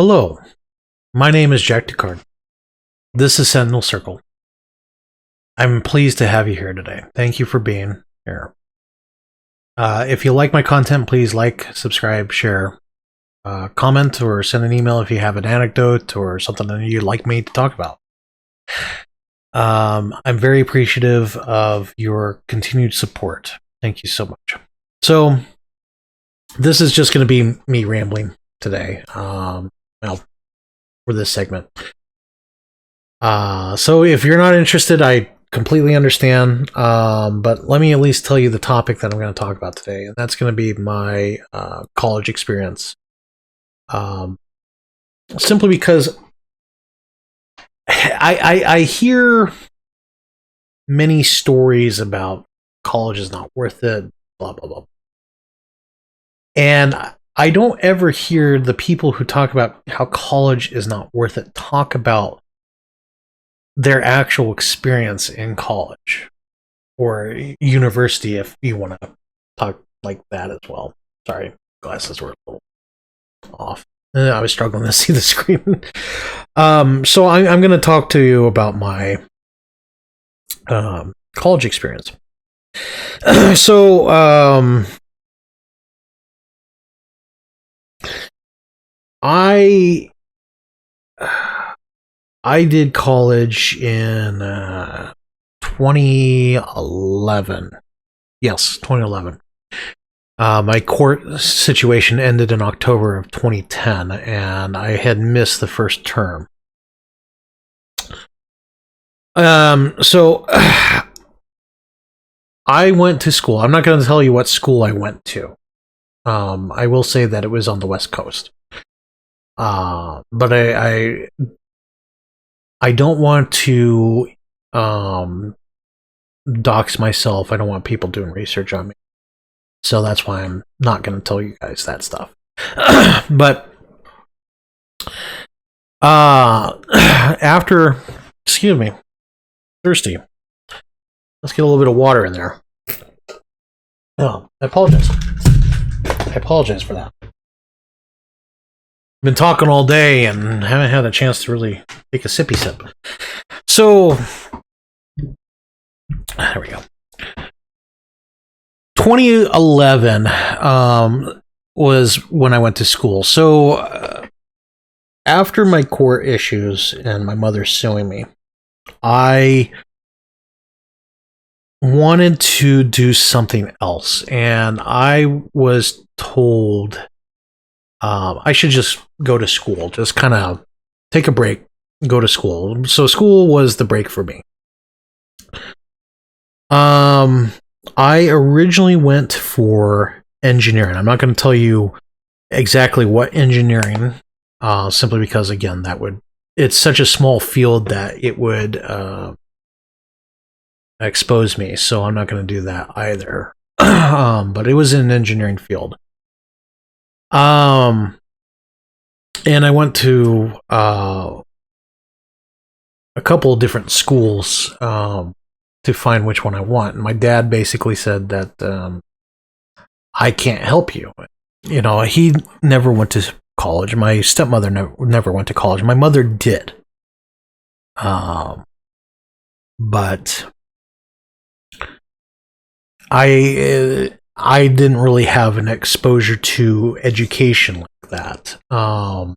Hello, my name is Jack Ducard. This is Sentinel Circle. I'm pleased to have you here today. Thank you for being here. If you like my content, please like, subscribe, share, comment, or send an email if you have an anecdote or something that you'd like me to talk about. I'm very appreciative of your continued support. Thank you so much. So, this is just going to be me rambling today. For this segment. So if you're not interested, I completely understand. But let me at least tell you the topic that I'm going to talk about today, and that's going to be my college experience. Simply because I hear many stories about college is not worth it, blah blah blah, and I don't ever hear the people who talk about how college is not worth it talk about their actual experience in college or university, if you want to talk like that as well. Sorry, glasses were a little off. I was struggling to see the screen. So I'm going to talk to you about my college experience. So I did college in 2011. Yes, 2011. My court situation ended in October of 2010, and I had missed the first term. So I went to school. I'm not going to tell you what school I went to. I will say that it was on the West Coast. But I don't want to dox myself. I don't want people doing research on me. So that's why I'm not going to tell you guys that stuff. But after, excuse me, thirsty. Let's get a little bit of water in there. Oh, I apologize. I apologize for that. Been talking all day and haven't had a chance to really take a sippy sip. So, there we go. 2011 was when I went to school. So, after my court issues and my mother suing me, I wanted to do something else. And I was told I should just go to school, just kind of take a break, go to school. So school was the break for me. I originally went for engineering. I'm not going to tell you exactly what engineering, simply because, again, it's such a small field that it would expose me. So I'm not going to do that either. But it was in an engineering field. And I went to a couple of different schools to find which one I want. And my dad basically said that I can't help you. You know, he never went to college. My stepmother never went to college. My mother did. But I didn't really have an exposure to education like that. I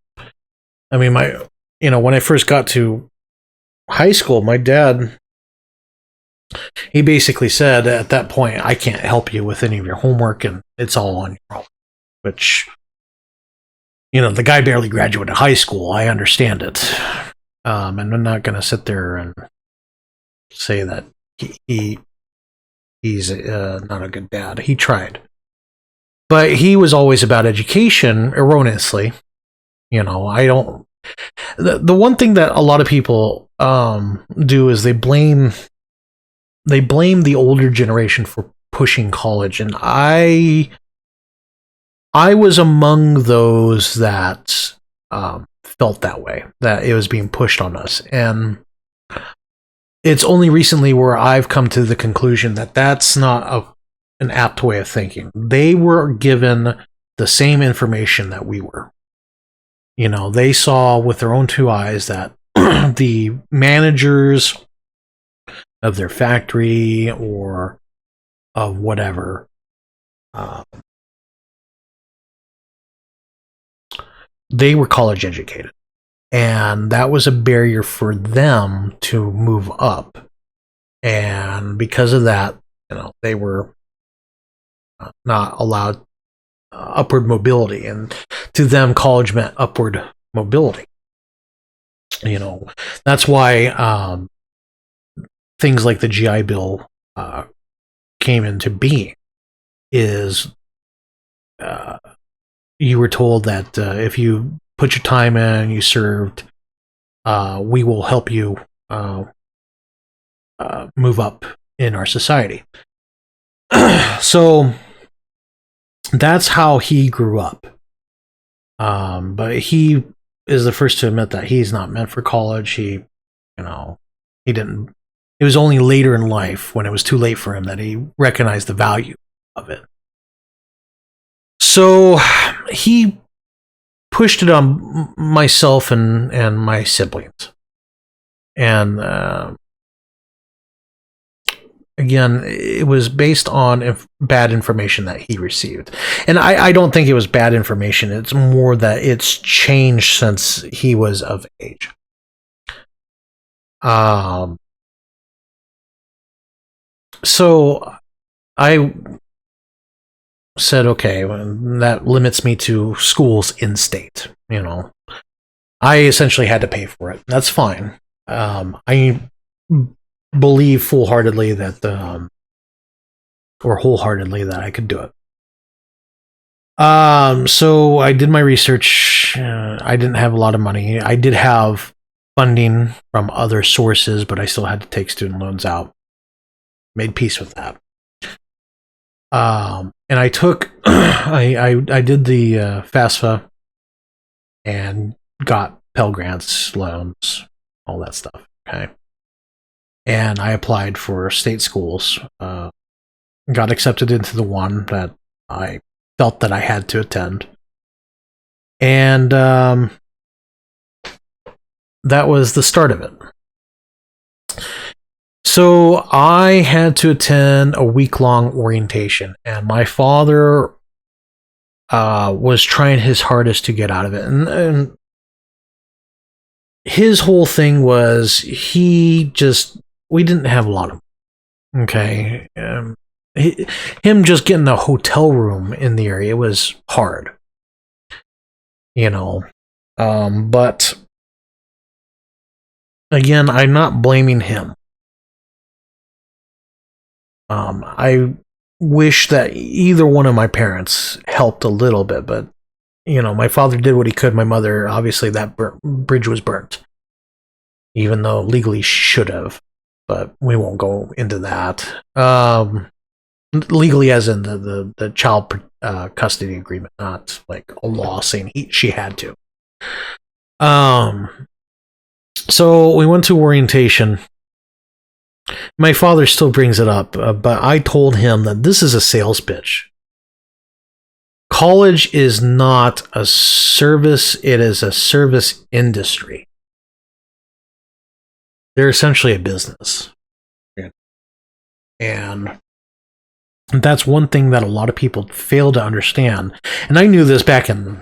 mean, when I first got to high school, my dad, he basically said at that point, I can't help you with any of your homework and it's all on your own. Which, the guy barely graduated high school. I understand it. And I'm not going to sit there and say that he's not a good dad. He tried. But he was always about education, erroneously. The one thing that a lot of people do is they blame the older generation for pushing college, and I was among those that felt that way, that it was being pushed on us. And it's only recently where I've come to the conclusion that that's not an apt way of thinking. They were given the same information that we were. They saw with their own two eyes that the managers of their factory or of whatever, uh, they were college educated. And that was a barrier for them to move up. And because of that, they were not allowed upward mobility. And to them, college meant upward mobility. That's why things like the GI Bill came into being. Is you were told that if you put your time in, you served, we will help you move up in our society. So that's how he grew up. But he is the first to admit that he's not meant for college. He didn't. It was only later in life, when it was too late for him, that he recognized the value of it. So he pushed it on myself and my siblings. And again, it was based on bad information that he received. And I don't think it was bad information. It's more that it's changed since he was of age. So I said, okay, that limits me to schools in state. I essentially had to pay for it. That's fine. I believe wholeheartedly that I could do it. So I did my research. I didn't have a lot of money. I did have funding from other sources, but I still had to take student loans out. Made peace with that. And I took, I did the FAFSA and got Pell Grants, loans, all that stuff. Okay. And I applied for state schools, got accepted into the one that I felt that I had to attend. And that was the start of it. So I had to attend a week-long orientation, and my father was trying his hardest to get out of it. And his whole thing was we didn't have a lot of money. Okay. Him just getting a hotel room in the area was hard. But again, I'm not blaming him. I wish that either one of my parents helped a little bit, but my father did what he could. My mother, obviously, that bridge was burnt, even though legally should have. But we won't go into that. Legally, as in the child custody agreement, not like a law saying she had to. So we went to orientation. My father still brings it up, but I told him that this is a sales pitch. College is not a service, it is a service industry. They're essentially a business. Yeah. And that's one thing that a lot of people fail to understand. And I knew this back in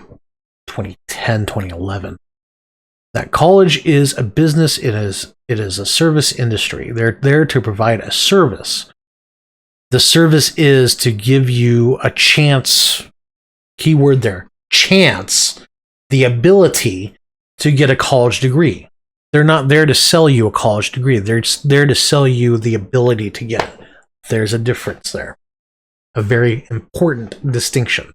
2010, 2011. That college is a business, it is a service industry. They're there to provide a service. The service is to give you a chance, keyword there, chance, the ability to get a college degree. They're not there to sell you a college degree. They're there to sell you the ability to get it. There's a difference there. A very important distinction.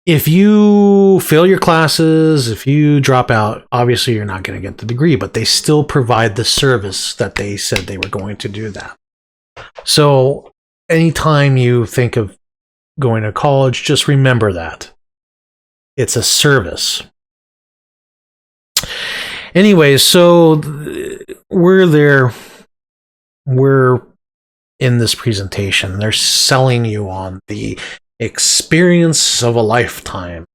If you fail your classes, if you drop out, obviously you're not going to get the degree, but they still provide the service that they said they were going to do that. So anytime you think of going to college, just remember that. It's a service. Anyways, so we're there. We're in this presentation. They're selling you on the experience of a lifetime.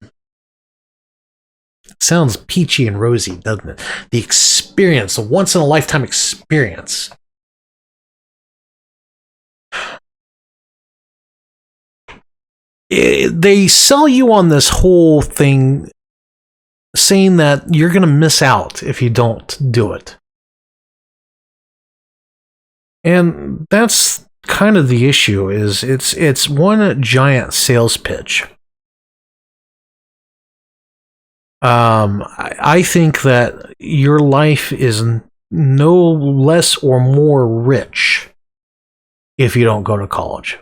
sounds peachy and rosy, doesn't it? The experience, a once-in-a-lifetime experience. They sell you on this whole thing saying that you're going to miss out if you don't do it. And that's kind of the issue, is it's one giant sales pitch. I think that your life is no less or more rich if you don't go to college.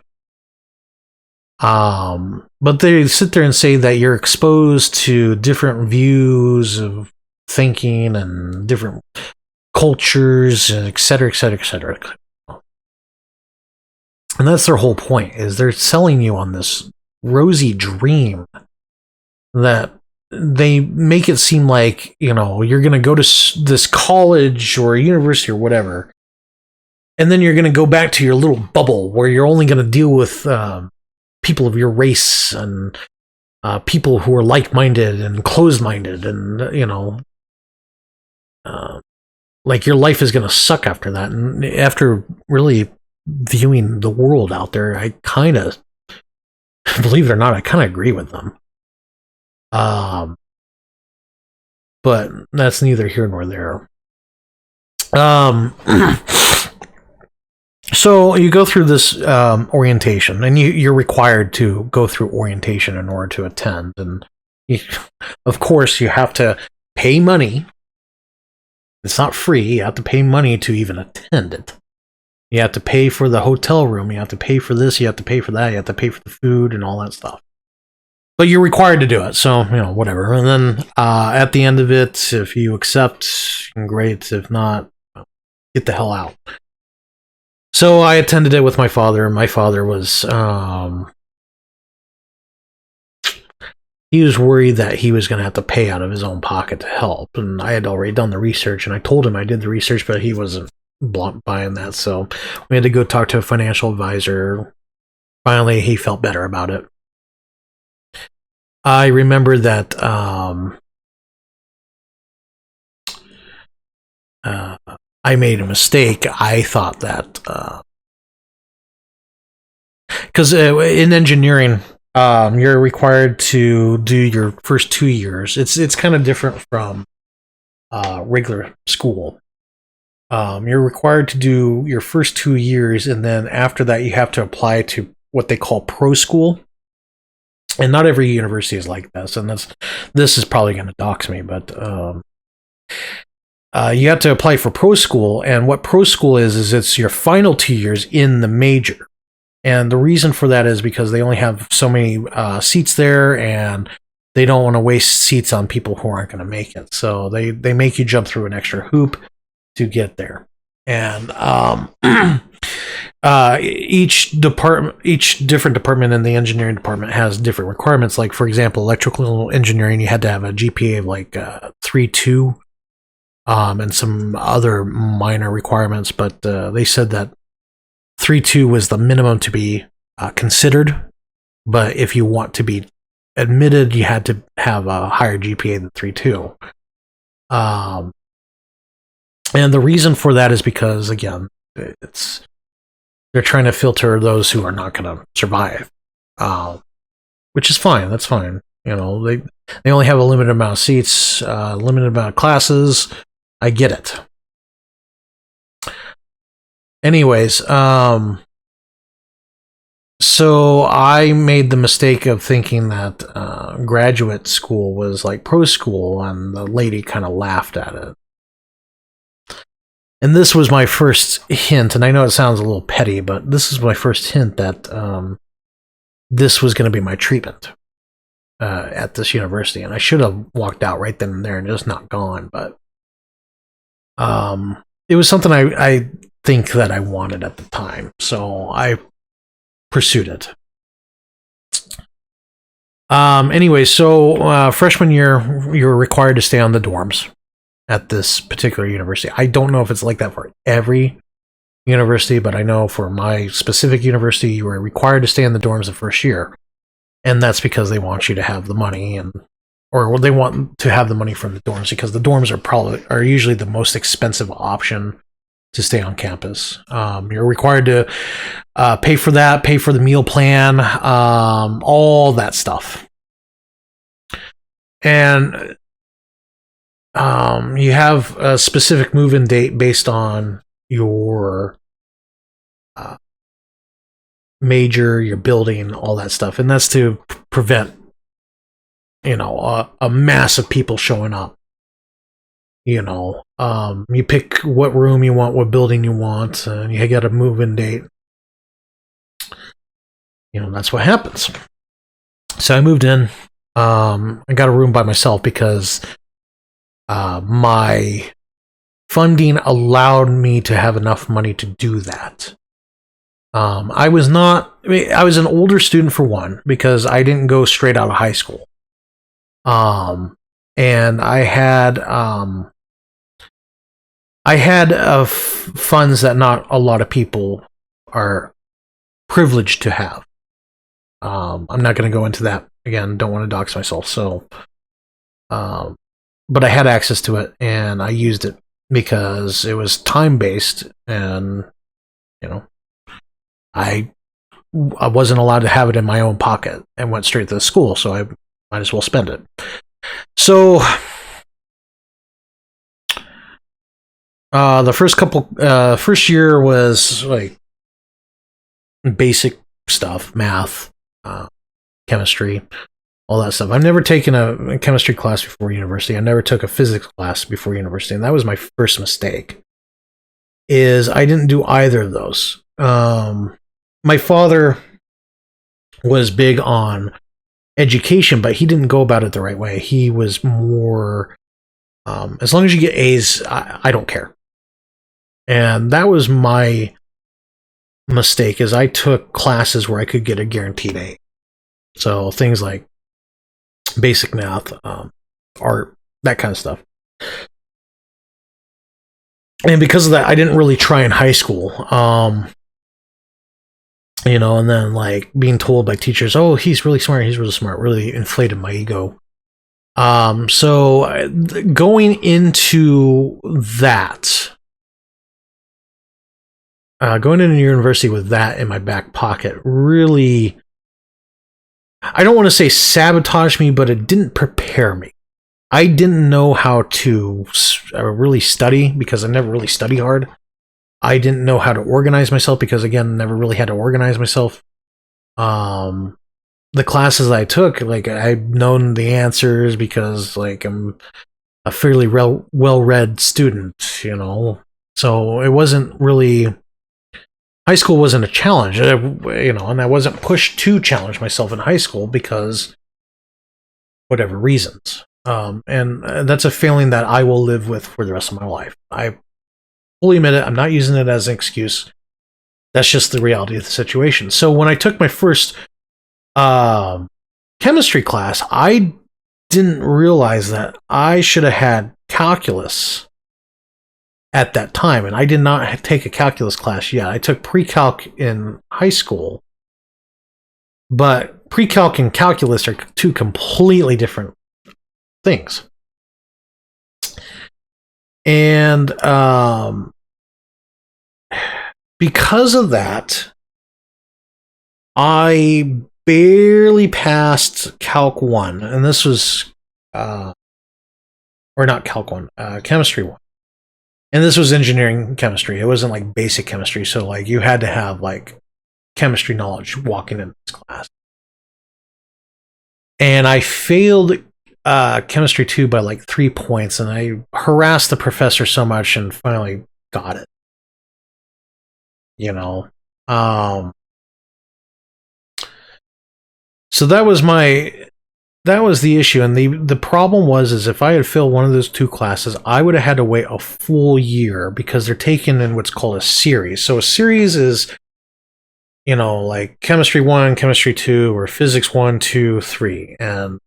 But they sit there and say that you're exposed to different views of thinking and different cultures, and et cetera, et cetera, et cetera. And that's their whole point, is they're selling you on this rosy dream that they make it seem like, you know, you're going to go to this college or university or whatever, and then you're going to go back to your little bubble where you're only going to deal with people of your race and people who are like-minded and closed-minded, and, you know, like your life is going to suck after that. And after really viewing the world out there, I kind of, believe it or not, I kind of agree with them. But that's neither here nor there. So you go through this orientation, and you're required to go through orientation in order to attend. And of course, you have to pay money. It's not free. You have to pay money to even attend it. You have to pay for the hotel room. You have to pay for this. You have to pay for that. You have to pay for the food and all that stuff. But you're required to do it. So, you know, whatever. And then at the end of it, if you accept, great. If not, get the hell out. So I attended it with my father. My father was... he was worried that he was going to have to pay out of his own pocket to help. And I had already done the research, and I told him I did the research, but he wasn't buying that. So we had to go talk to a financial advisor. Finally, he felt better about it. I remember that I made a mistake. I thought that because in engineering, you're required to do your first 2 years. It's kind of different from regular school. You're required to do your first 2 years, and then after that, you have to apply to what they call pro school. And not every university is like this, and this is probably going to dox me, but you have to apply for pro school. And what pro school is it's your final 2 years in the major. And the reason for that is because they only have so many seats there, and they don't want to waste seats on people who aren't going to make it. So they make you jump through an extra hoop to get there. And each different department in the engineering department has different requirements. Like, for example, electrical engineering, you had to have a GPA of like 3.2, and some other minor requirements. But they said that 3.2 was the minimum to be considered. But if you want to be admitted, you had to have a higher GPA than 3.2. And the reason for that is because, again, they're trying to filter those who are not going to survive, which is fine. That's fine. You know, they only have a limited amount of seats, limited amount of classes. I get it. Anyways, so I made the mistake of thinking that graduate school was like pro school, and the lady kind of laughed at it. And this was my first hint, and I know it sounds a little petty, but this is my first hint that this was going to be my treatment at this university. And I should have walked out right then and there and just not gone, but it was something I think that I wanted at the time, so I pursued it. Anyway, so freshman year, you're required to stay on the dorms at this particular university. I don't know if it's like that for every university, but I know for my specific university, you were required to stay in the dorms the first year. And that's because they want you to have the money and or they want to have the money from the dorms, because the dorms are usually the most expensive option to stay on campus. You're required to pay for that, pay for the meal plan, all that stuff. And you have a specific move-in date based on your major, your building, all that stuff. And that's to prevent, a mass of people showing up. You pick what room you want, what building you want, and you got a move-in date. That's what happens. So I moved in. I got a room by myself because my funding allowed me to have enough money to do that. I was an older student for one, because I didn't go straight out of high school. And I had funds that not a lot of people are privileged to have. I'm not going to go into that again. Don't want to dox myself. So, but I had access to it, and I used it because it was time based, and I wasn't allowed to have it in my own pocket, and went straight to the school, so I might as well spend it. So the first year was like basic stuff, math, chemistry, all that stuff. I've never taken a chemistry class before university. I never took a physics class before university, and that was my first mistake. Is I didn't do either of those. My father was big on education, but he didn't go about it the right way. He was more, as long as you get A's, I don't care. And that was my mistake, is I took classes where I could get a guaranteed A. So things like basic math, art, that kind of stuff. And because of that, I didn't really try in high school. And then like being told by teachers, oh, he's really smart, really inflated my ego. So going into that, going into university with that in my back pocket really, I don't want to say sabotage me, but it didn't prepare me. I didn't know how to really study, because I never really studied hard. I didn't know how to organize myself, because again, never really had to organize myself. The classes I took, like I've known the answers because like I'm a fairly well-read student, So it wasn't really, high school wasn't a challenge, and I wasn't pushed to challenge myself in high school because whatever reasons. And that's a failing that I will live with for the rest of my life. I fully admit it. I'm not using it as an excuse. That's just the reality of the situation. So when I took my first chemistry class, I didn't realize that I should have had calculus at that time, and I did not take a calculus class yet. I took pre-calc in high school, but pre-calc and calculus are two completely different things. And because of that, I barely passed Calc 1, and this was, or not Calc 1, Chemistry 1. And this was engineering chemistry. It wasn't like basic chemistry, so like you had to have like chemistry knowledge walking in this class. And I failed chemistry 2 by like 3 points, and I harassed the professor so much and finally got it. So that was the issue, and the problem was if I had failed one of those two classes, I would have had to wait a full year, because they're taken in what's called a series. So a series is, like chemistry 1, chemistry 2, or physics 1, 2, 3, and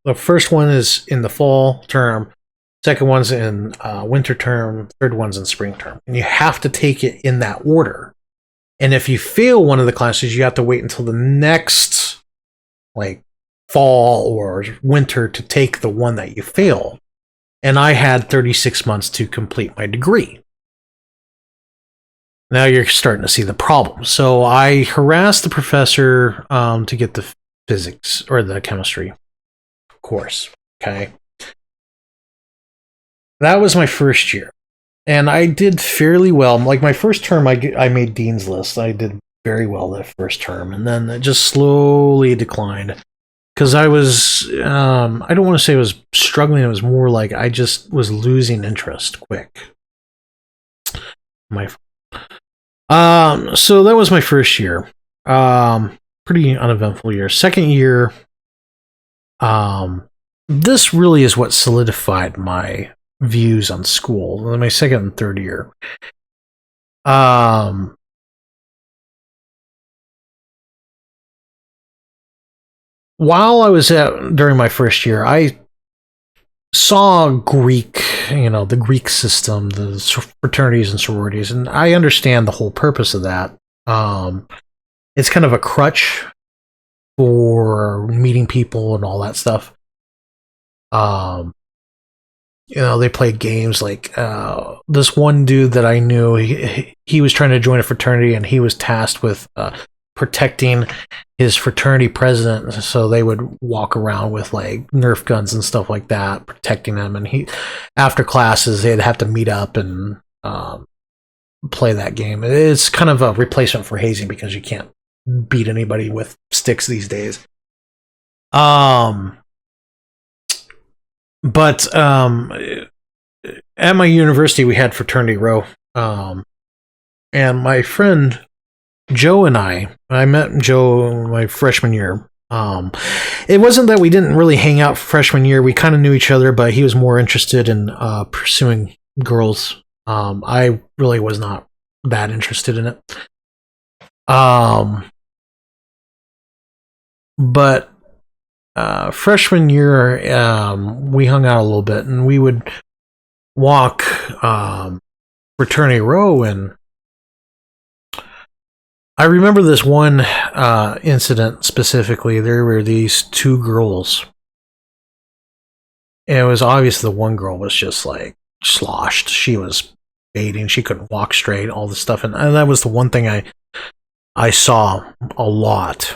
the first one is in the fall term, second one's in winter term, third one's in spring term, and you have to take it in that order. And if you fail one of the classes, you have to wait until the next like fall or winter to take the one that you failed. And I had 36 months to complete my degree. Now you're starting to see the problem. So I harassed the professor to get the physics or the chemistry course. Okay. That was my first year. And I did fairly well. Like my first term, I made Dean's List. I did very well that first term. And then it just slowly declined. Because I was, I don't want to say I was struggling. It was more like I just was losing interest quick. So that was my first year. Pretty uneventful year. Second year, this really is what solidified my views on school. My second and third year. While I was during my first year, I saw Greek, the Greek system, the fraternities and sororities, and I understand the whole purpose of that. It's kind of a crutch for meeting people and all that stuff. They played games like this one dude that I knew, he was trying to join a fraternity, and he was tasked with protecting his fraternity president, so they would walk around with like Nerf guns and stuff like that, protecting him. And after classes, they'd have to meet up and play that game. It's kind of a replacement for hazing because you can't beat anybody with sticks these days. But at my university, we had fraternity row, and my friend Joe and I met Joe my freshman year. It wasn't that we didn't really hang out freshman year. We kind of knew each other, but he was more interested in pursuing girls. I really was not that interested in it. But freshman year, we hung out a little bit, and we would walk fraternity row, and I remember this one incident specifically. There were these two girls. And it was obvious the one girl was just like sloshed. She was fading. She couldn't walk straight, all this stuff. And that was the one thing I saw a lot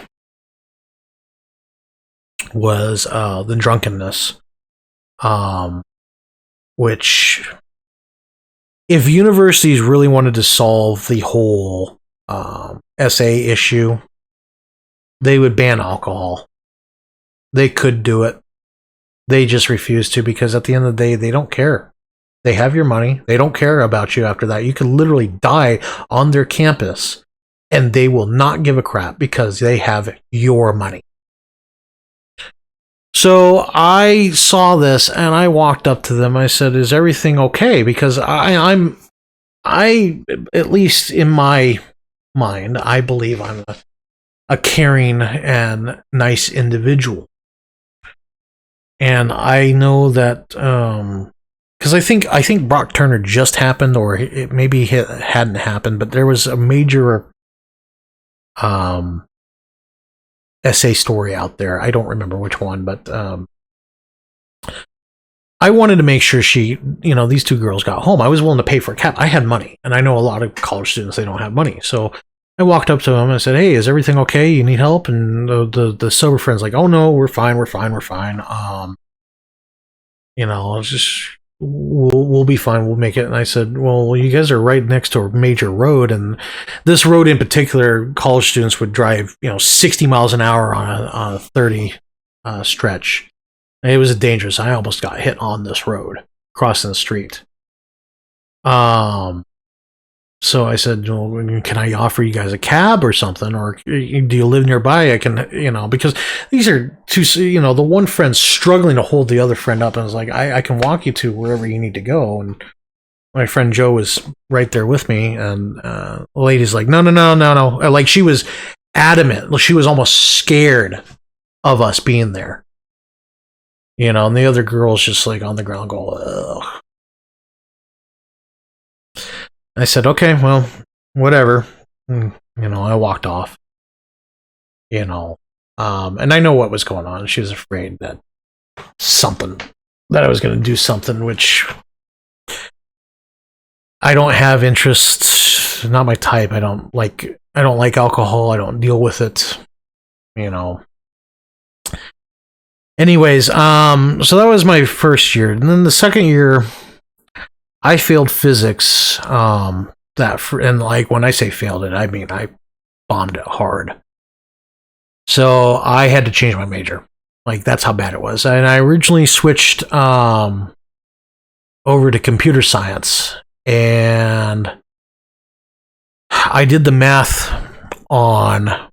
was the drunkenness. Which, if universities really wanted to solve the whole SA issue, they would ban alcohol. They could do it. They just refuse to, because at the end of the day, they don't care. They have your money. They don't care about you after that. You could literally die on their campus, and they will not give a crap because they have your money. So I saw this, and I walked up to them. I said, "Is everything okay?" Because I'm at least in my mind, I believe I'm a caring and nice individual. And I know that because I think Brock Turner just happened, or it maybe hadn't happened, but there was a major essay story out there. I don't remember which one, but I wanted to make sure these two girls got home. I was willing to pay for a cab. I had money, and I know a lot of college students, they don't have money. So I walked up to them and I said, "Hey, is everything okay? You need help?" And the sober friend's like, "Oh no, we're fine. It's just we'll be fine. We'll make it." And I said, "Well, you guys are right next to a major road, and this road in particular, college students would drive 60 miles an hour on a 30 stretch. It was dangerous. I almost got hit on this road crossing the street." So I said, "Well, can I offer you guys a cab or something? Or do you live nearby? I can, because these are two, the one friend's struggling to hold the other friend up, and I was like, I can walk you to wherever you need to go." And my friend Joe was right there with me, and the lady's like, no. Like, she was adamant. She was almost scared of us being there. And the other girl's just like on the ground going, ugh. I said, "Okay, well, whatever." I walked off. And I know what was going on. She was afraid that I was going to do something, which I don't have interest. Not my type. I don't like alcohol. I don't deal with it. Anyways, so that was my first year, and then the second year, I failed physics. And like when I say failed it, I mean I bombed it hard. So I had to change my major. Like that's how bad it was. And I originally switched over to computer science, and I did the math on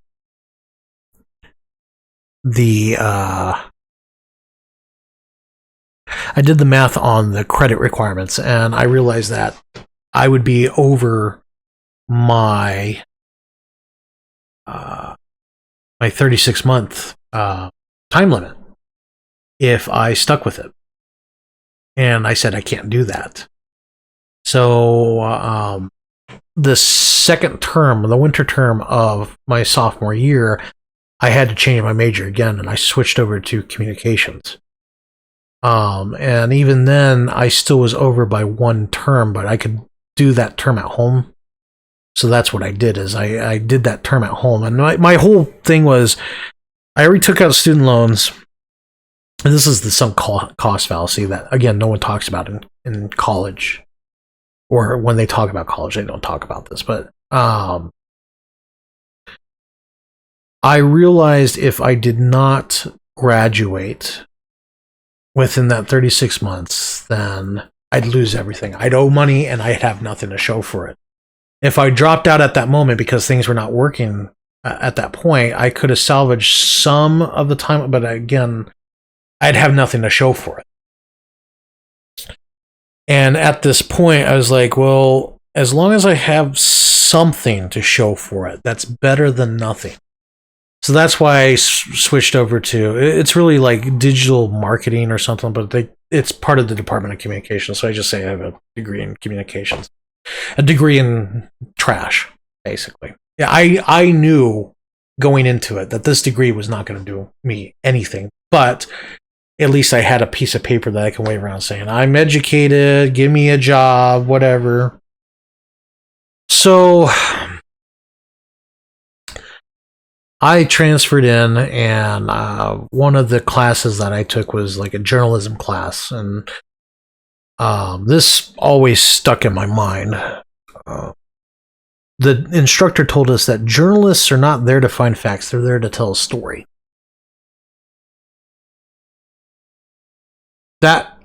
the credit requirements, and I realized that I would be over my 36-month time limit if I stuck with it. And I said I can't do that. So the second term, the winter term of my sophomore year, I had to change my major again, and I switched over to communications. And even then, I still was over by one term, but I could do that term at home. So that's what I did, is I did that term at home. And my whole thing was, I already took out student loans. And this is the sunk cost fallacy that, again, no one talks about in college. Or when they talk about college, they don't talk about this. But I realized if I did not graduate within that 36 months, then I'd lose everything. I'd owe money, and I'd have nothing to show for it. If I dropped out at that moment because things were not working at that point, I could have salvaged some of the time, but again, I'd have nothing to show for it. And at this point, I was like, well, as long as I have something to show for it, that's better than nothing. So that's why I switched over to, it's really like digital marketing or something, but it's part of the Department of Communications. So I just say I have a degree in communications. A degree in trash, basically. Yeah, I knew going into it that this degree was not going to do me anything, but at least I had a piece of paper that I can wave around saying, I'm educated, give me a job, whatever. So I transferred in, and one of the classes that I took was like a journalism class, and this always stuck in my mind. The instructor told us that journalists are not there to find facts, they're there to tell a story. That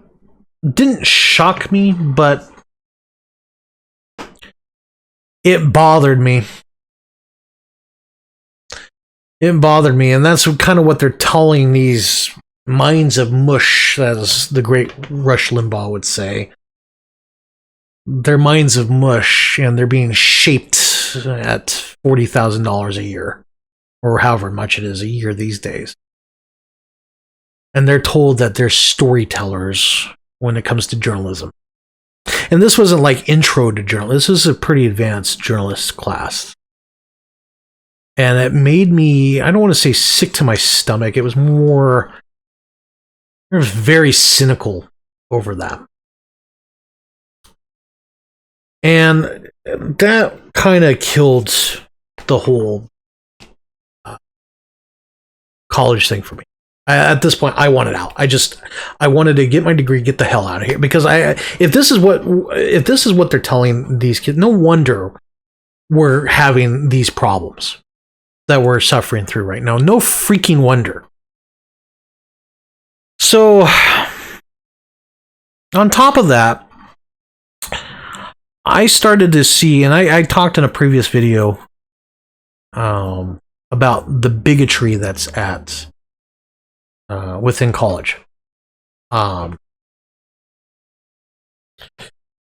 didn't shock me, but it bothered me. It bothered me, and that's kind of what they're telling these minds of mush, as the great Rush Limbaugh would say. They're minds of mush, and they're being shaped at $40,000 a year, or however much it is a year these days. And they're told that they're storytellers when it comes to journalism. And this wasn't like intro to journalism. This was a pretty advanced journalist class. And it made me, I don't want to say sick to my stomach. It was very cynical over that. And that kind of killed the whole college thing for me. At this point, I wanted out. I wanted to get my degree, get the hell out of here. Because if this is what they're telling these kids, no wonder we're having these problems that we're suffering through right now. No freaking wonder. So, on top of that, I started to see, and I talked in a previous video about the bigotry that's at within college, and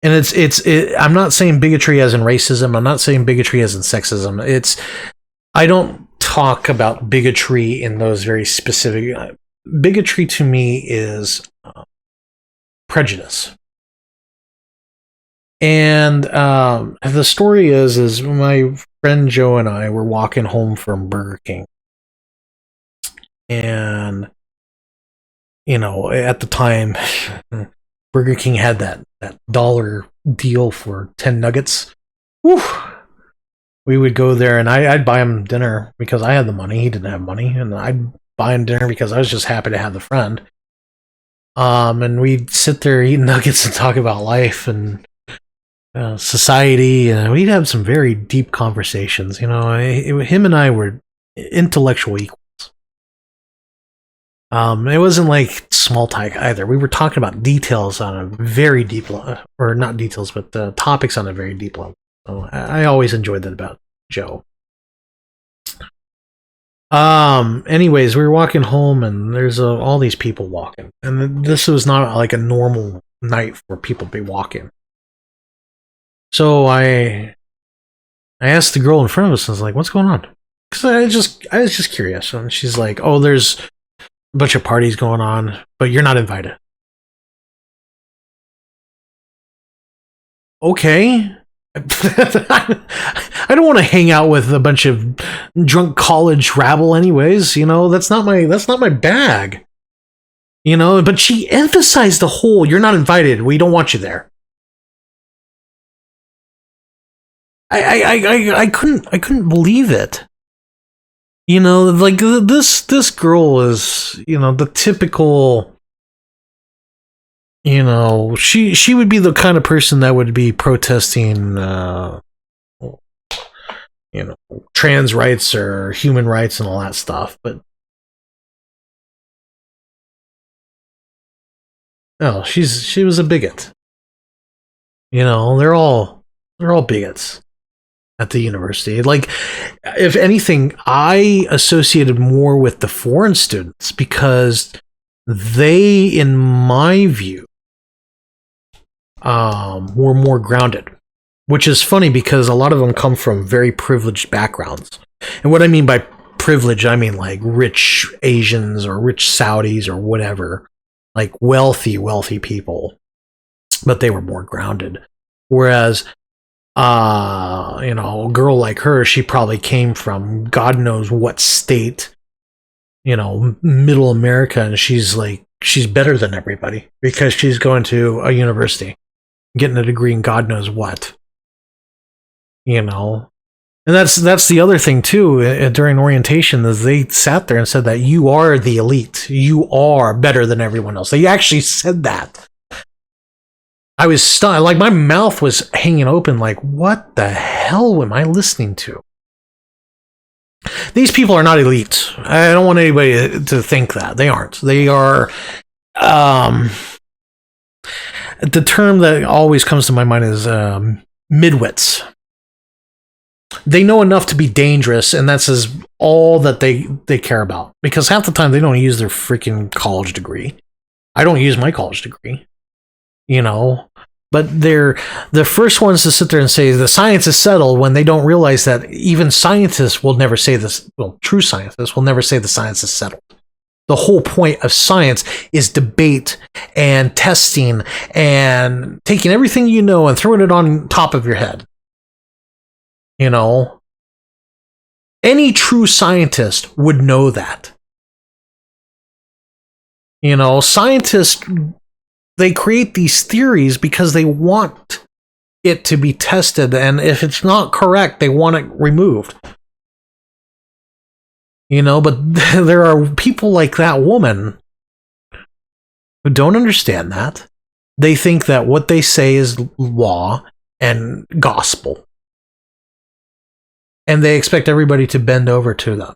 I'm not saying bigotry as in racism. I'm not saying bigotry as in sexism. I don't talk about bigotry in those very specific. Bigotry to me is prejudice. And the story is my friend Joe and I were walking home from Burger King. And, at the time, Burger King had that dollar deal for 10 nuggets. Whew. We would go there, and I'd buy him dinner because I had the money. He didn't have money, and I'd buy him dinner because I was just happy to have the friend. And we'd sit there eat nuggets and talk about life and society. We'd have some very deep conversations. Him and I were intellectual equals. It wasn't like small talk either. We were talking about details on a very deep level, or not details, but topics on a very deep level. So I always enjoyed that about Joe. Anyways, we were walking home, and there's all these people walking, and this was not like a normal night for people to be walking. So I asked the girl in front of us, I was like, "What's going on?" Because I was just curious, and she's like, "Oh, there's a bunch of parties going on, but you're not invited." Okay. I don't want to hang out with a bunch of drunk college rabble anyways, that's not my bag. But she emphasized the whole "you're not invited, we don't want you there." I couldn't believe it. Like this girl is, the typical, she would be the kind of person that would be protesting trans rights or human rights and all that stuff, but no, she was a bigot. They're all bigots at the university. Like, if anything, I associated more with the foreign students because they, in my view, were more grounded, which is funny because a lot of them come from very privileged backgrounds. And what I mean by privilege, I mean like rich Asians or rich Saudis or whatever, like wealthy people, but they were more grounded. Whereas, a girl like her, she probably came from God knows what state, middle America, and she's better than everybody because she's going to a university, getting a degree in God knows what. And that's the other thing too. During orientation, is they sat there and said that you are the elite, you are better than everyone else. They actually said that. I was stunned, like my mouth was hanging open, like, what the hell am I listening to? These people are not elite. I don't want anybody to think that. They aren't. They are, the term that always comes to my mind is midwits. They know enough to be dangerous, and that's all that they care about. Because half the time they don't use their freaking college degree. I don't use my college degree. But they're the first ones to sit there and say the science is settled when they don't realize that even scientists will never say this. Well, true scientists will never say the science is settled. The whole point of science is debate and testing and taking everything and throwing it on top of your head. Any true scientist would know that. Scientists, they create these theories because they want it to be tested, and if it's not correct, they want it removed. But there are people like that woman who don't understand that. They think that what they say is law and gospel. And they expect everybody to bend over to them.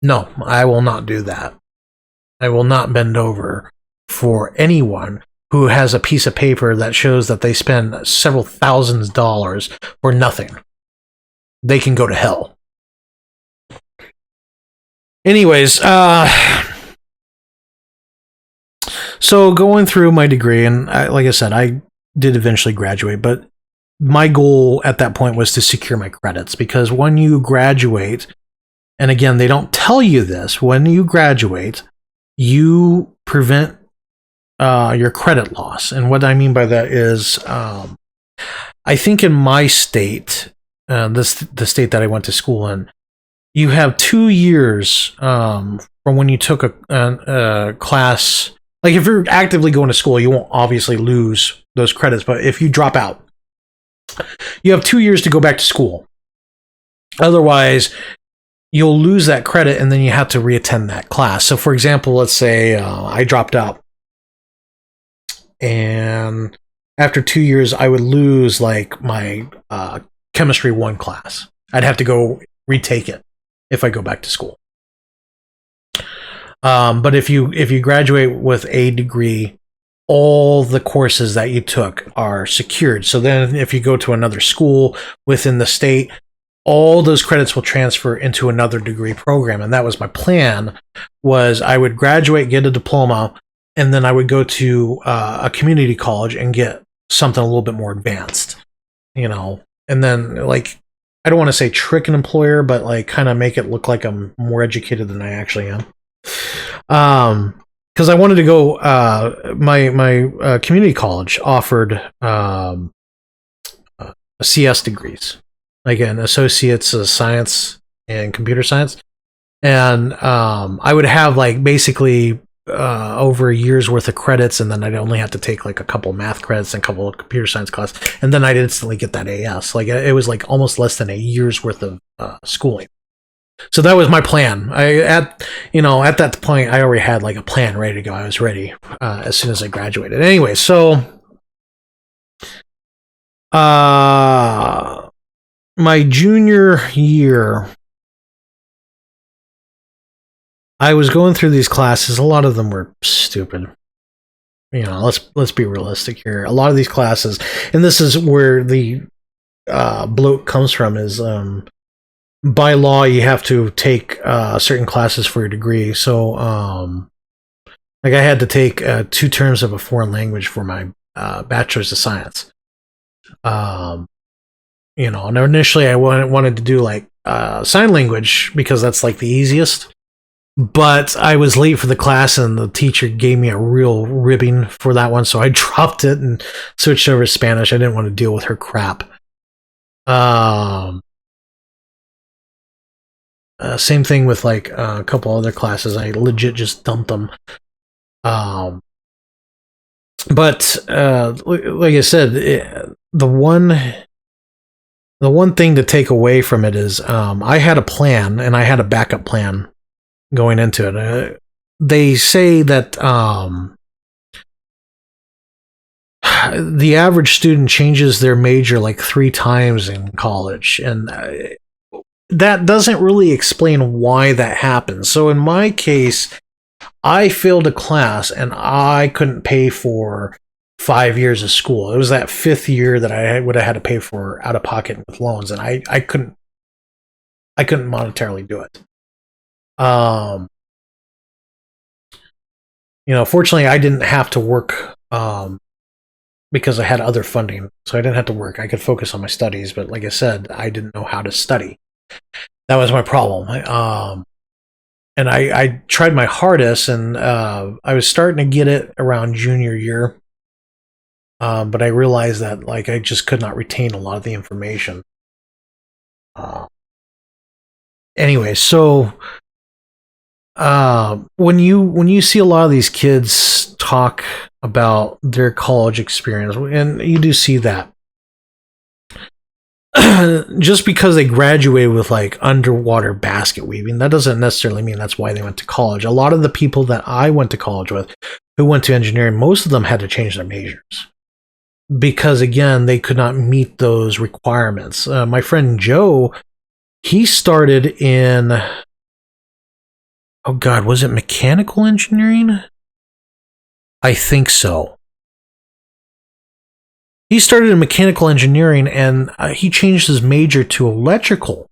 No, I will not do that. I will not bend over for anyone who has a piece of paper that shows that they spend several $1,000s for nothing. They can go to hell. Anyways, so going through my degree, and like I said, I did eventually graduate, but my goal at that point was to secure my credits, because when you graduate, and again, they don't tell you this, when you graduate, you prevent your credit loss. And what I mean by that is, I think in my state, the state that I went to school in, you have 2 years from when you took a class. Like if you're actively going to school, you won't obviously lose those credits. But if you drop out, you have 2 years to go back to school. Otherwise, you'll lose that credit and then you have to reattend that class. So for example, let's say I dropped out, and after 2 years, I would lose like my chemistry 1 class. I'd have to go retake it if I go back to school. But if you graduate with a degree, all the courses that you took are secured. So then if you go to another school within the state, all those credits will transfer into another degree program. And that was my plan, was I would graduate, get a diploma, and then I would go to a community college and get something a little bit more advanced, and then like, I don't want to say trick an employer, but like kind of make it look like I'm more educated than I actually am. Because I wanted to go, my community college offered CS degrees, like an associate's of science and computer science, and I would have like basically over a year's worth of credits, and then I'd only have to take like a couple math credits and a couple of computer science classes, and then I'd instantly get that AS. Like it was like almost less than a year's worth of schooling. So that was my plan. At that point, I already had like a plan ready to go. I was ready as soon as I graduated. Anyway, so my junior year, I was going through these classes. A lot of them were stupid. Let's be realistic here. A lot of these classes, and this is where the bloat comes from, is by law you have to take certain classes for your degree. So like I had to take 2 terms of a foreign language for my bachelor's of science. And initially I wanted to do like sign language because that's like the easiest. But I was late for the class, and the teacher gave me a real ribbing for that one, so I dropped it and switched over to Spanish. I didn't want to deal with her crap. Same thing with like a couple other classes. I legit just dumped them. But like I said, the one thing to take away from it is I had a plan, and I had a backup plan going into it. They say that the average student changes their major like 3 times in college, and that doesn't really explain why that happens. So in my case, I failed a class and I couldn't pay for 5 years of school. It was that 5th year that I would have had to pay for out of pocket with loans, and I couldn't monetarily do it. Fortunately I didn't have to work because I had other funding, so I didn't have to work. I could focus on my studies, but like I said, I didn't know how to study. That was my problem. And I tried my hardest, and I was starting to get it around junior year, but I realized that like I just could not retain a lot of the information. Anyway, so when you see a lot of these kids talk about their college experience, and you do see that, just because they graduated with like underwater basket weaving, that doesn't necessarily mean that's why they went to college. A lot of the people that I went to college with who went to engineering, most of them had to change their majors because, again, they could not meet those requirements. My friend Joe, he started in, oh God, was it mechanical engineering? I think so. He started in mechanical engineering, and he changed his major to electrical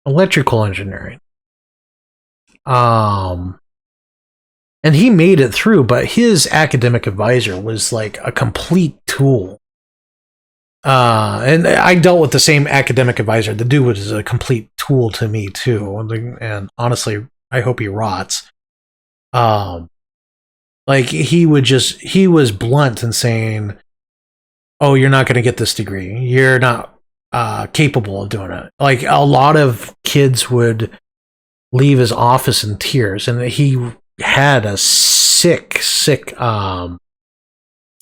engineering. And he made it through, but his academic advisor was like a complete tool. And I dealt with the same academic advisor. The dude was a complete tool to me too. And honestly, I hope he rots. Like he was blunt in saying, "Oh, you're not going to get this degree. You're not capable of doing it. Like a lot of kids would leave his office in tears, and he had a sick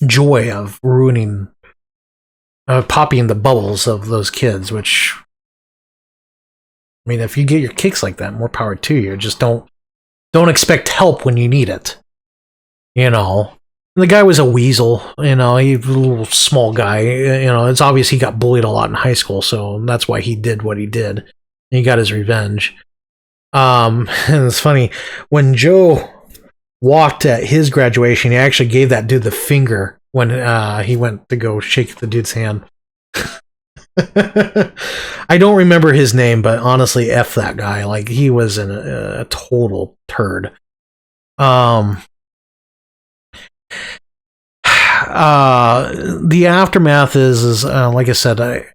joy of ruining, popping the bubbles of those kids. Which, I mean, if you get your kicks like that, more power to you. Just don't expect help when you need it. You know, and the guy was a weasel. You know, he was a little small guy. You know, it's obvious he got bullied a lot in high school, so that's why he did what he did. And he got his revenge. And it's funny, when Joe walked at his graduation, he actually gave that dude the finger when he went to go shake the dude's hand. I don't remember his name, but honestly, F that guy. Like, he was a total turd. The aftermath is like I said,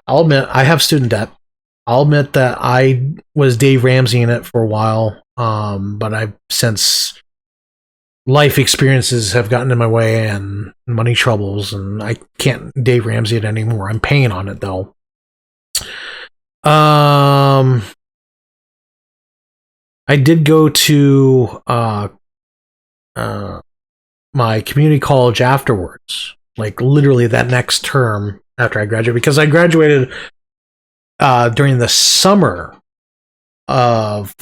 I'll admit I have student debt. I'll admit that I was Dave Ramsey in it for a while, but I've since life experiences have gotten in my way and money troubles, and I can't Dave Ramsey it anymore. I'm paying on it though. I did go to my community college afterwards, like literally that next term after I graduated, because I graduated during the summer of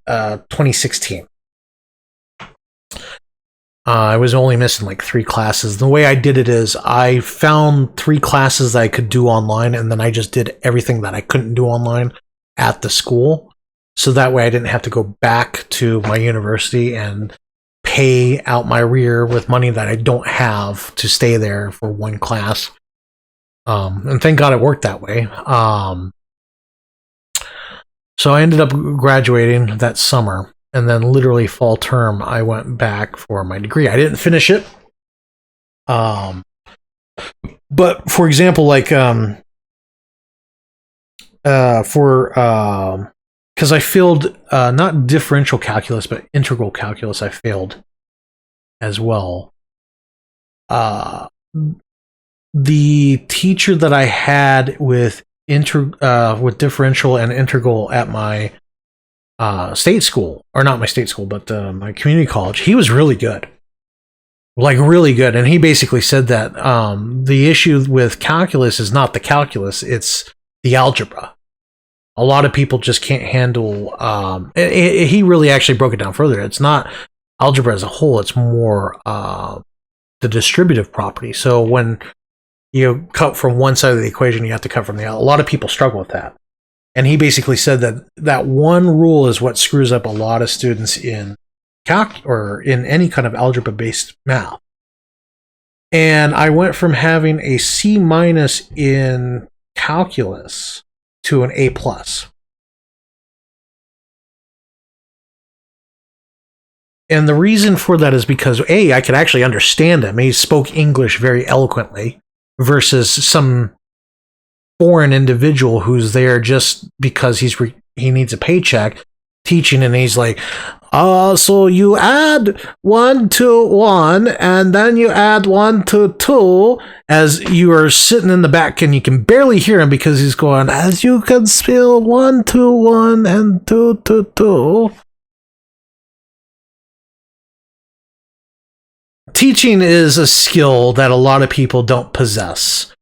2016. I was only missing like 3 classes. The way I did it is I found 3 classes that I could do online, and then I just did everything that I couldn't do online at the school. So that way I didn't have to go back to my university and pay out my rear with money that I don't have to stay there for one class. And thank God it worked that way. So I ended up graduating that summer, and then literally fall term, I went back for my degree. I didn't finish it. But for example, like, because I failed, not differential calculus, but integral calculus, I failed as well. The teacher that I had with differential and integral at my state school, or not my state school, but my community college, he was really good, like really good. And he basically said that the issue with calculus is not the calculus, it's the algebra. A lot of people just can't handle, he really actually broke it down further. It's not algebra as a whole, it's more the distributive property. So when you cut from one side of the equation, you have to cut from the other. A lot of people struggle with that. And he basically said that one rule is what screws up a lot of students in or in any kind of algebra-based math. And I went from having a C- in calculus to an A+. And the reason for that is because, A, I could actually understand him. He spoke English very eloquently versus some foreign individual who's there just because he needs a paycheck teaching, and he's like, so you add 1 to 1 and then you add 1 to 2, as you are sitting in the back and you can barely hear him because he's going, as you can spell 1 to 1 and 2 to 2. Teaching is a skill that a lot of people don't possess.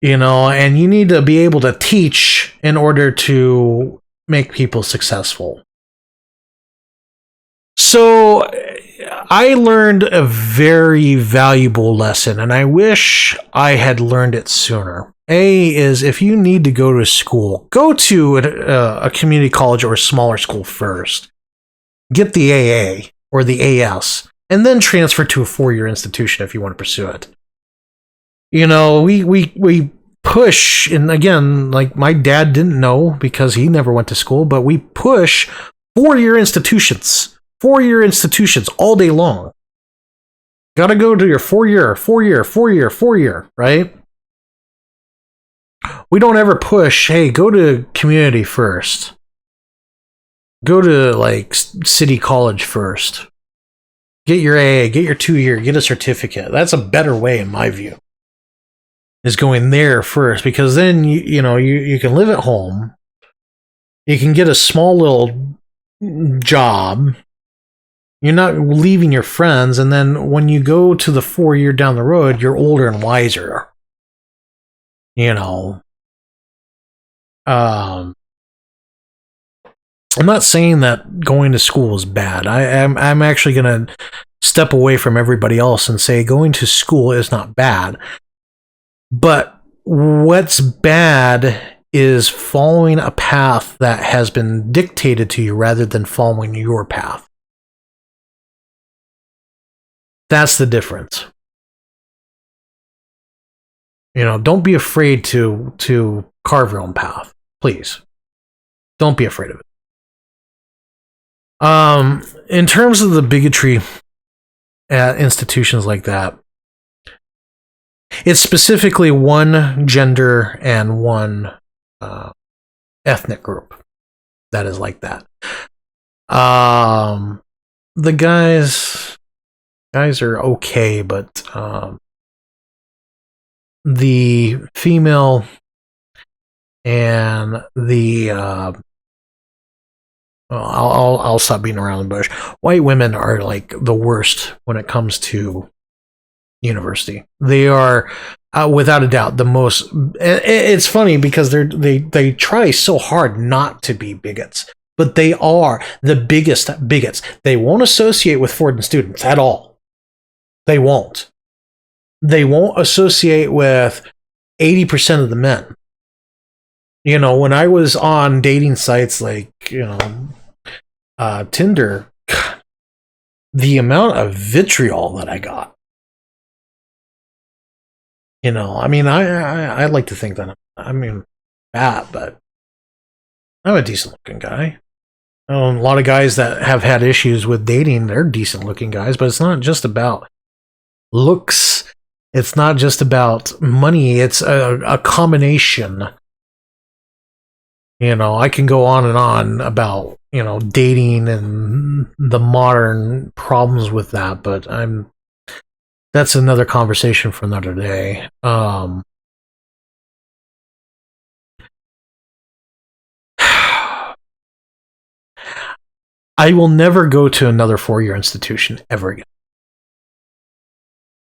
You know, and you need to be able to teach in order to make people successful. So I learned a very valuable lesson, and I wish I had learned it sooner. A is, if you need to go to school, go to a community college or a smaller school first. Get the AA or the AS, and then transfer to a 4-year institution if you want to pursue it. You know, we push, and again, like my dad didn't know because he never went to school, but we push 4-year institutions. 4-year institutions all day long. Gotta go to your 4-year, right? We don't ever push, hey, go to community first. Go to like city college first. Get your AA, get your 2-year, get a certificate. That's a better way in my view. is going there first, because then you can live at home, you can get a small little job, you're not leaving your friends, and then when you go to the 4-year down the road, you're older and wiser. I'm not saying that going to school is bad. I'm actually going to step away from everybody else and say going to school is not bad. But what's bad is following a path that has been dictated to you rather than following your path. That's the difference. Don't be afraid to carve your own path. Please. Don't be afraid of it. In terms of the bigotry at institutions like that, it's specifically one gender and one ethnic group that is like that. The guys are okay, but the female and the I'll stop beating around the bush. White women are like the worst when it comes to university. They are without a doubt the most. It's funny because they try so hard not to be bigots, but they are the biggest bigots. They won't associate with foreign students at all. They won't. They won't associate with 80% of the men. When I was on dating sites like, Tinder, the amount of vitriol that I got. I like to think that I'm bad, but I'm a decent looking guy. A lot of guys that have had issues with dating, they're decent looking guys, but it's not just about looks. It's not just about money. It's a combination. I can go on and on about, dating and the modern problems with that, but that's another conversation for another day. I will never go to another 4-year institution ever again.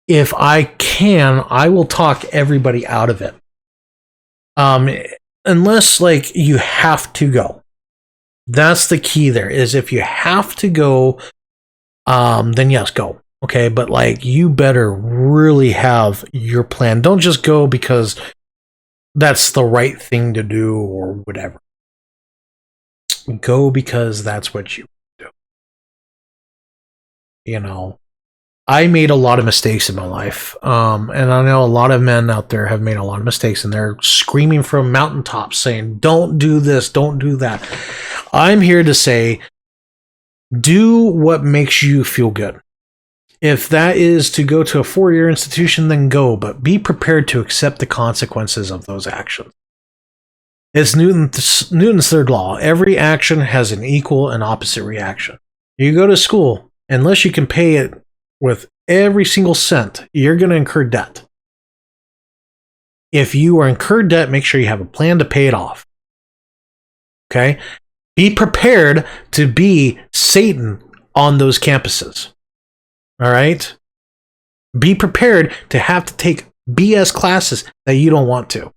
If I can, I will talk everybody out of it. Unless you have to go. That's the key there, is if you have to go, then yes, go. Okay, but you better really have your plan. Don't just go because that's the right thing to do or whatever. Go because that's what you do. I made a lot of mistakes in my life. And I know a lot of men out there have made a lot of mistakes, and they're screaming from mountaintops saying, don't do this, don't do that. I'm here to say, do what makes you feel good. If that is to go to a 4-year institution, then go, but be prepared to accept the consequences of those actions. It's Newton's third law. Every action has an equal and opposite reaction. You go to school, unless you can pay it with every single cent, you're going to incur debt. If you are incurred debt, make sure you have a plan to pay it off. Okay? Be prepared to be Satan on those campuses. All right? Be prepared to have to take BS classes that you don't want to.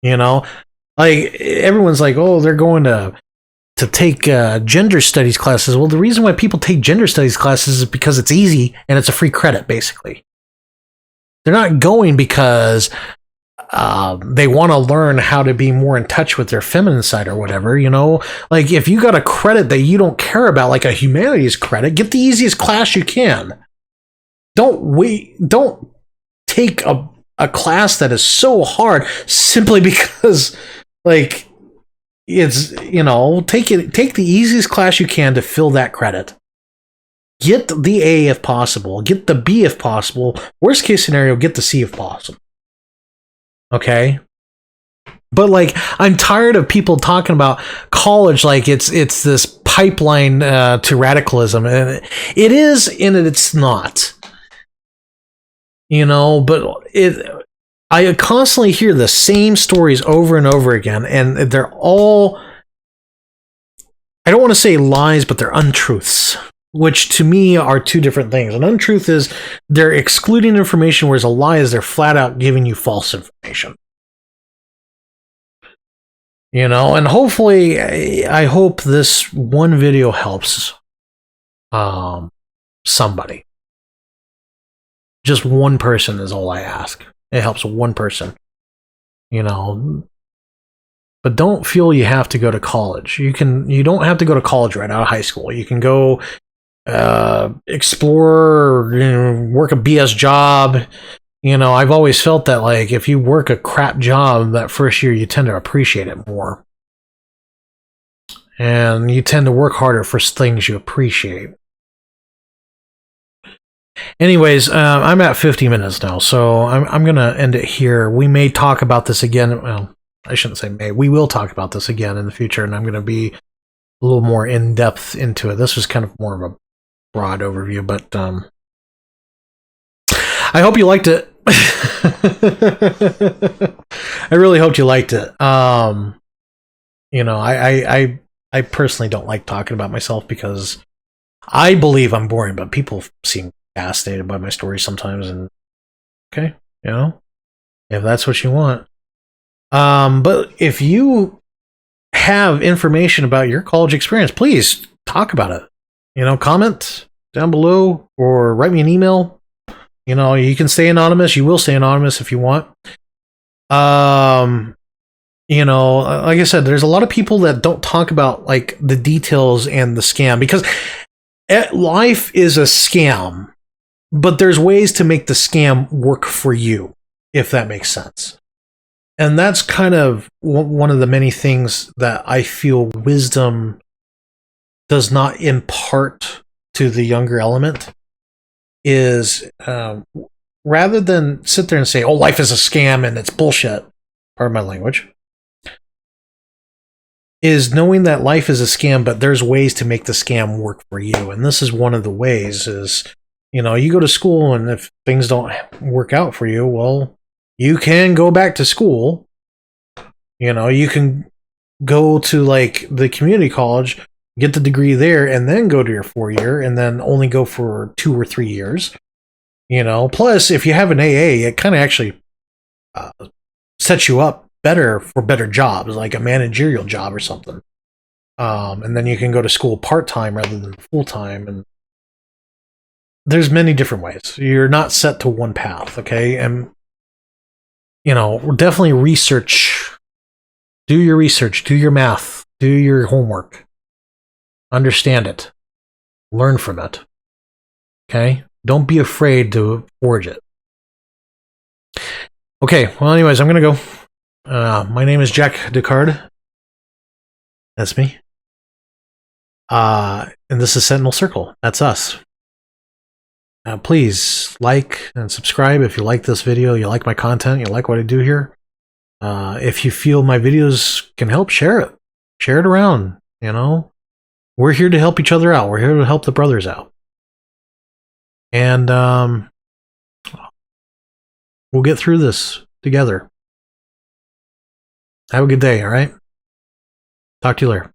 Everyone's like, oh, they're going to take gender studies classes. Well, the reason why people take gender studies classes is because it's easy and it's a free credit, basically. They're not going because they want to learn how to be more in touch with their feminine side or whatever, if you got a credit that you don't care about, like a humanities credit, get the easiest class you can. Don't take a class that is so hard simply because it's take the easiest class you can to fill that credit. Get the A if possible, get the B if possible, worst case scenario, get the C if possible. Okay? But I'm tired of people talking about college like it's this pipeline to radicalism, and it is and it's not. But I constantly hear the same stories over and over again, and they're all, I don't want to say lies, but they're untruths, which to me are two different things. An untruth is they're excluding information, whereas a lie is they're flat out giving you false information. You know, and hopefully, I hope this one video helps somebody. Just one person is all I ask. It helps one person. You know, but don't feel you have to go to college. You don't have to go to college right out of high school. You can go explore, work a BS job. You know, I've always felt that, like, if you work a crap job that first year, you tend to appreciate it more. And you tend to work harder for things you appreciate. Anyways, I'm at 50 minutes now, so I'm going to end it here. We may talk about this again. Well, I shouldn't say may. We will talk about this again in the future, and I'm going to be a little more in-depth into it. This was kind of more of a broad overview, but I hope you liked it. I really hoped you liked it. You know, I personally don't like talking about myself because I believe I'm boring, but people seem fascinated by my stories sometimes, and okay, you know, if that's what you want. But if you have information about your college experience, please talk about it. You know, comment down below or write me an email. You know, you can stay anonymous. You will stay anonymous if you want. You know, like I said, there's a lot of people that don't talk about, like, the details and the scam, because life is a scam, but there's ways to make the scam work for you, if that makes sense. And that's kind of one of the many things that I feel wisdom does not impart to the younger element is, rather than sit there and say, oh, life is a scam and it's bullshit, pardon my language, is knowing that life is a scam, but there's ways to make the scam work for you. And this is one of the ways is, you know, you go to school, and if things don't work out for you, well, you can go back to school. You know, you can go to, like, the community college, get the degree there, and then go to your 4-year, and then only go for 2 or 3 years. You know, plus, if you have an AA, it kind of actually sets you up better for better jobs, like a managerial job or something. And then you can go to school part-time rather than full-time, and there's many different ways. You're not set to one path, okay? And, you know, definitely research. Do your research. Do your math. Do your homework. Understand it. Learn from it. Okay? Don't be afraid to forge it. Okay, well, anyways, I'm going to go. My name is Jack Descartes. That's me. And this is Sentinel Circle. That's us. Please like and subscribe if you like this video, you like my content, you like what I do here. If you feel my videos can help, share it. Share it around, you know. We're here to help each other out. We're here to help the brothers out. And we'll get through this together. Have a good day, all right? Talk to you later.